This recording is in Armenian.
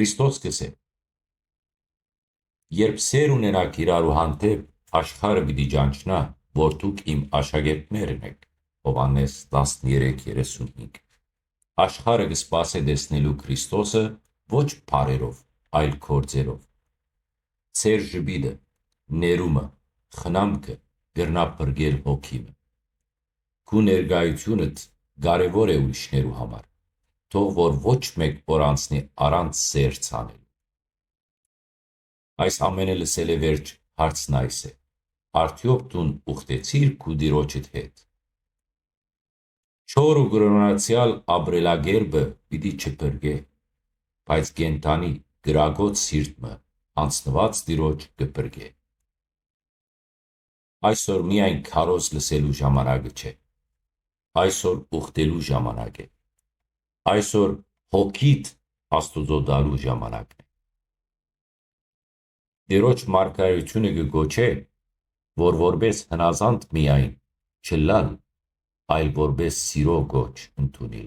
Քրիստոս կսե. երբ սեր ունենաք իրարու հանդեպ, աշխարհը պիտի ճանչնա, որ դուք իմ աշակերտներն եք։ Հովհաննես 13:35։ Աշխարհը կսպասե տեսնելու Քրիստոսը ոչ բառերով, այլ գործերով։ Ձեր ժպիտը, ներումը, խնամքը կրնա բրգել հոգինը։ Քու ներկայությունդ կարևոր է ուրիշներու համար, թող որ ոչ մեկ օր անցնի առանց սեր ցանել։ Այս ամենը լսել է վերջ հարցն այս է. արդյոք դուն ուխտեցիր քու դիրոջդ հետ։ Չոր ու գրոնացյալ ապրելակերպը պիտի չբրգե, բայց կենթանի գրագոտ սիրտը անցնված դիրոջ կբրգե։ Այսօր միայն քարոզ լսելու ժամանակը չէ, այսօր ուխտելու ժամանակ է, այսօր հոգիդ Աստուծո դալու ժամանակն է։ Տիրոջ մարգարեությունը կգոչե, որ որպես հնազանդ միայն չլալ, այլ որպես սիրո գոչ ընդունի։